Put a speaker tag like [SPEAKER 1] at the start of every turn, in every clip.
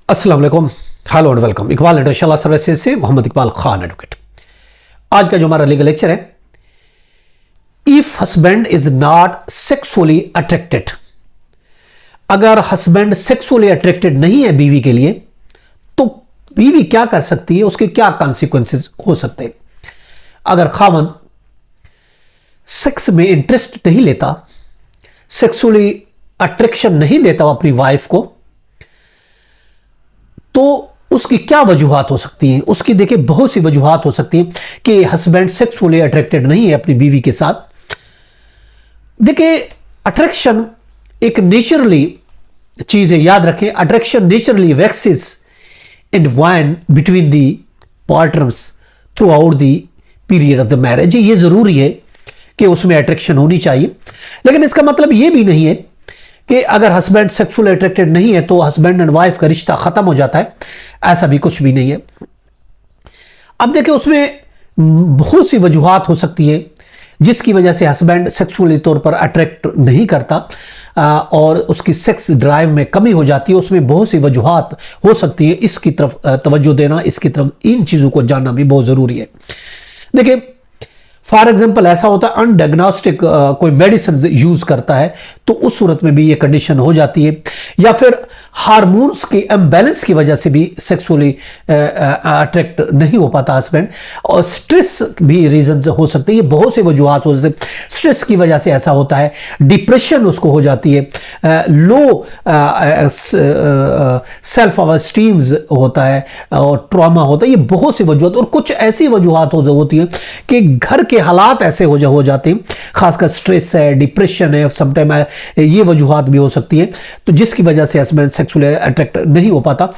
[SPEAKER 1] अस्सलाम वालेकुम, hello and welcome. Iqbal international services से मोहम्मद इकबाल खान एडवोकेट। आज का जो हमारा लीगल लेक्चर है, if husband is not sexually attracted, अगर हस्बैंड सेक्सुअली अट्रैक्टेड नहीं है बीवी के लिए, तो बीवी क्या कर सकती है, उसके क्या कॉन्सिक्वेंसेस हो सकते हैं। अगर खामन सेक्स में इंटरेस्ट नहीं लेता, सेक्सुअली अट्रैक्शन नहीं देता अपनी वाइफ को, तो उसकी क्या वजूहात हो सकती हैं। उसकी देखिए बहुत सी वजूहात हो सकती हैं कि हस्बैंड सेक्सुअली अट्रैक्टेड नहीं है अपनी बीवी के साथ। देखिए अट्रैक्शन एक नेचुरली चीज है, याद रखें। Attraction naturally waxes and wine between the partners through out the period of the marriage. ये जरूरी है कि उसमें अट्रैक्शन होनी चाहिए, लेकिन इसका मतलब ये भी नहीं है कि अगर हस्बैंड सेक्सुअल अट्रैक्टेड नहीं है तो हस्बैंड एंड वाइफ का रिश्ता खत्म हो जाता है। ऐसा भी कुछ भी नहीं है। अब देखिए उसमें बहुत सी वजूहात हो सकती है जिसकी वजह से हस्बैंड सेक्सुअली तौर पर अट्रैक्ट नहीं करता और उसकी सेक्स ड्राइव में कमी हो जाती है। उसमें बहुत सी वजूहात हो सकती है। इसकी तरफ तवज्जो देना, इसकी तरफ इन चीज़ों को जानना भी बहुत ज़रूरी है। देखिए फॉर एग्जाम्पल ऐसा होता है अनडायग्नोस्टिक कोई मेडिसिन यूज करता है तो उस सूरत में भी ये कंडीशन हो जाती है, या फिर हार्मोन्स के इम्बैलेंस की वजह से भी सेक्सुअली अट्रैक्ट नहीं हो पाता हस्बैंड। और स्ट्रेस भी रीजन हो सकते हैं। ये बहुत से वजूहात हो सकते हैं। स्ट्रेस की वजह से ऐसा होता है, डिप्रेशन उसको हो जाती है, लो सेल्फ स्टीम्स होता है और ट्रॉमा होता है। ये बहुत सी वजूहत, और कुछ ऐसी वजूहात होती हैं कि घर के हालात ऐसे हो जाते हैं, खासकर स्ट्रेस है, डिप्रेशन है, समटाइम ये वजूहात भी हो सकती है, तो जिसकी वजह से हस्बैंड सेक्सुअली अट्रैक्ट नहीं हो पाता।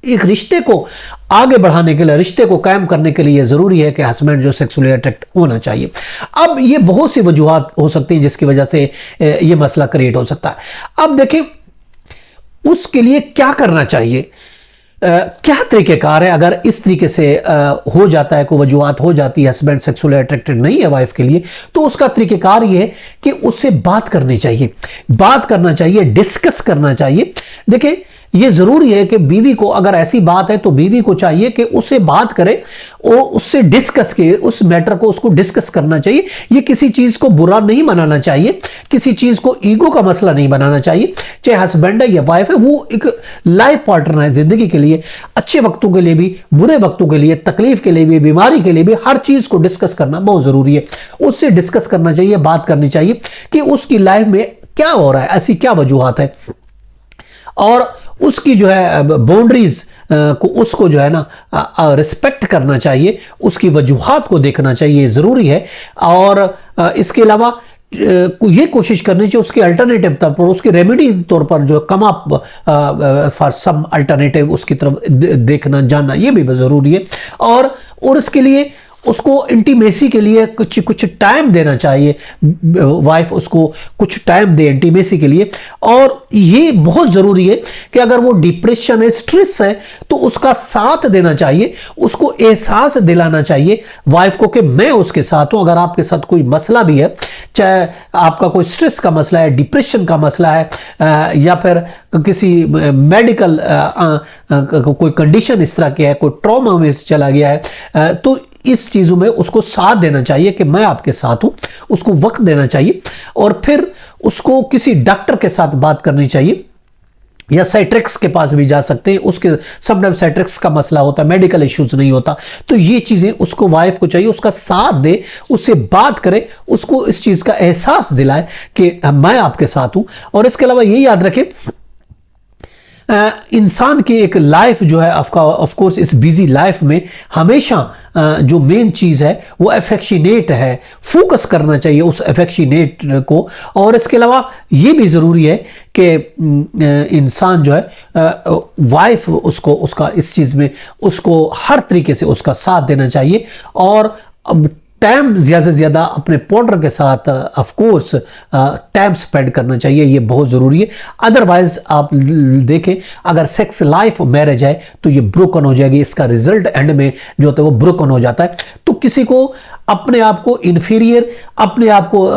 [SPEAKER 1] एक रिश्ते को आगे बढ़ाने के लिए, रिश्ते को कायम करने के लिए जरूरी है कि हस्बैंड जो सेक्सुअली अट्रैक्ट होना चाहिए। अब ये बहुत सी वजूहात हो सकती हैं जिसकी वजह से ये मसला क्रिएट हो सकता है। अब देखिए उसके लिए क्या करना चाहिए, क्या तरीकेकार है। अगर इस तरीके से हो जाता है, कोई वजूहात हो जाती है, हस्बैंड सेक्सुअली अट्रैक्टेड नहीं है वाइफ के लिए, तो उसका तरीकेकार ये है कि उससे बात करनी चाहिए, बात करना चाहिए, डिस्कस करना चाहिए। देखिए ये जरूरी है कि बीवी को, अगर ऐसी बात है तो बीवी को चाहिए कि उससे बात करे और उससे डिस्कस के उस मैटर को उसको डिस्कस करना चाहिए। ये किसी चीज को बुरा नहीं बनाना चाहिए, किसी चीज को ईगो का मसला नहीं बनाना चाहिए। चाहे हस्बैंड है या वाइफ है, वो एक लाइफ पार्टनर है जिंदगी के लिए, अच्छे वक्तों के लिए भी, बुरे वक्तों के लिए, तकलीफ के लिए भी, बीमारी के लिए भी, हर चीज को डिस्कस करना बहुत जरूरी है। उससे डिस्कस करना चाहिए, बात करनी चाहिए कि उसकी लाइफ में क्या हो रहा है, ऐसी क्या वजूहात है, और उसकी जो है बाउंड्रीज को, उसको जो है ना रिस्पेक्ट करना चाहिए, उसकी वजूहात को देखना चाहिए, ज़रूरी है। और इसके अलावा ये कोशिश करनी चाहिए उसके अल्टरनेटिव तौर पर, उसके रेमेडी तौर पर जो come up for some alternative, उसकी तरफ देखना जानना ये भी ज़रूरी है। और इसके लिए उसको इंटीमेसी के लिए कुछ टाइम देना चाहिए, वाइफ उसको कुछ टाइम दे इंटीमेसी के लिए। और ये बहुत ज़रूरी है कि अगर वो डिप्रेशन है, स्ट्रेस है, तो उसका साथ देना चाहिए, उसको एहसास दिलाना चाहिए वाइफ को कि मैं उसके साथ हूँ। अगर आपके साथ कोई मसला भी है, चाहे आपका कोई स्ट्रेस का मसला है, डिप्रेशन का मसला है, या फिर किसी मेडिकल कोई कंडीशन इस तरह की है, कोई ट्रॉमा में चला गया है, तो इस चीज़ों में उसको साथ देना चाहिए कि मैं आपके साथ हूं, उसको वक्त देना चाहिए। और फिर उसको किसी डॉक्टर के साथ बात करनी चाहिए, या साइट्रिक्स के पास भी जा सकते हैं। उसके समटाइम साइट्रिक्स का मसला होता है, मेडिकल इश्यूज नहीं होता, तो ये चीज़ें उसको वाइफ को चाहिए, उसका साथ दे, उससे बात करे, उसको इस चीज़ का एहसास दिलाए कि मैं आपके साथ हूं। और इसके अलावा ये याद रखें, इंसान की एक लाइफ जो है, ऑफ कोर्स इस बिजी लाइफ में हमेशा जो मेन चीज़ है वो अफेक्शनेट है, फोकस करना चाहिए उस अफेक्शनेट को। और इसके अलावा ये भी ज़रूरी है कि इंसान जो है वाइफ उसको, उसका इस चीज़ में उसको हर तरीके से उसका साथ देना चाहिए। और अब टाइम ज़्यादा से ज़्यादा अपने पार्टनर के साथ ऑफ कोर्स टाइम स्पेंड करना चाहिए, ये बहुत ज़रूरी है। अदरवाइज आप देखें, अगर सेक्स लाइफ मैरिज है तो ये ब्रोकन हो जाएगी, इसका रिजल्ट एंड में जो होता है वो ब्रोकन हो जाता है। तो किसी को अपने आप को इन्फीरियर, अपने आप को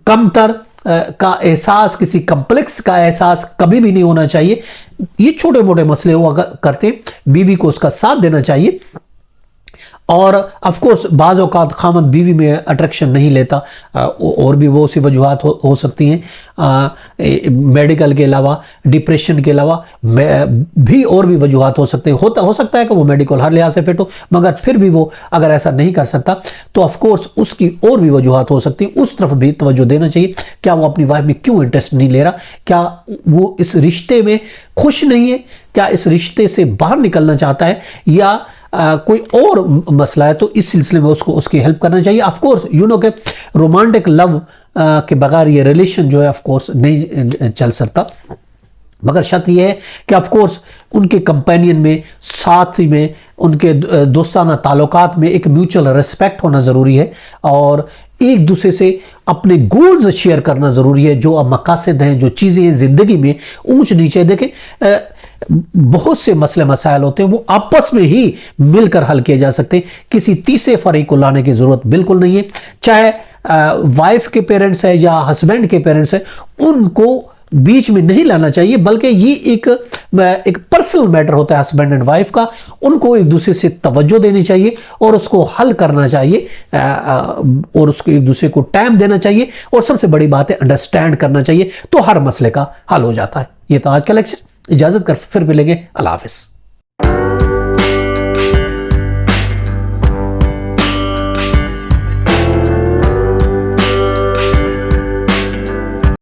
[SPEAKER 1] कमतर का एहसास, किसी कम्प्लेक्स का एहसास कभी भी नहीं होना चाहिए। ये छोटे मोटे मसले हुआ करते, बीवी को उसका साथ देना चाहिए। और ऑफ कोर्स बाज़ औक़ात खामद बीवी में अट्रैक्शन नहीं लेता, और भी बहुत सी वजूहात हो सकती हैं, मेडिकल के अलावा, डिप्रेशन के अलावा भी और भी वजूहात हो सकते हैं। हो सकता है कि वो मेडिकल हर लिहाज से फिट हो, मगर फिर भी वो अगर ऐसा नहीं कर सकता तो ऑफ कोर्स उसकी और भी वजूहात हो सकती हैं। उस तरफ भी तवज्जो देना चाहिए। क्या वो अपनी वाइफ में क्यों इंटरेस्ट नहीं ले रहा? क्या वो इस रिश्ते में खुश नहीं है? क्या इस रिश्ते से बाहर निकलना चाहता है, या कोई और मसला है? तो इस सिलसिले में उसको उसकी हेल्प करना चाहिए। ऑफ कोर्स यू नो कि रोमांटिक लव के बगैर ये रिलेशन जो है ऑफ कोर्स नहीं चल सकता, मगर शर्त यह है कि ऑफ कोर्स उनके कंपेनियन में, साथ ही में उनके दोस्ताना ताल्लुकात में एक म्यूचुअल रिस्पेक्ट होना ज़रूरी है, और एक दूसरे से अपने गोल्स शेयर करना ज़रूरी है। जो अब मकासद हैं, जो चीज़ें हैं ज़िंदगी में, ऊंच नीचे, देखें बहुत से मसले मसाइल होते हैं, वो आपस में ही मिलकर हल किए जा सकते हैं। किसी तीसरे फरीक को लाने की ज़रूरत बिल्कुल नहीं है। चाहे वाइफ के पेरेंट्स है या हस्बैंड के पेरेंट्स है, उनको बीच में नहीं लाना चाहिए, बल्कि ये एक पर्सनल मैटर होता है हस्बैंड एंड वाइफ का। उनको एक दूसरे से तवज्जो देनी चाहिए और उसको हल करना चाहिए, और उसको एक दूसरे को टाइम देना चाहिए, और सबसे बड़ी बात है अंडरस्टैंड करना चाहिए, तो हर मसले का हल हो जाता है। ये तो आज का लेक्चर। इजाजत कर, फिर मिलेंगे। अल्लाह हाफिज़।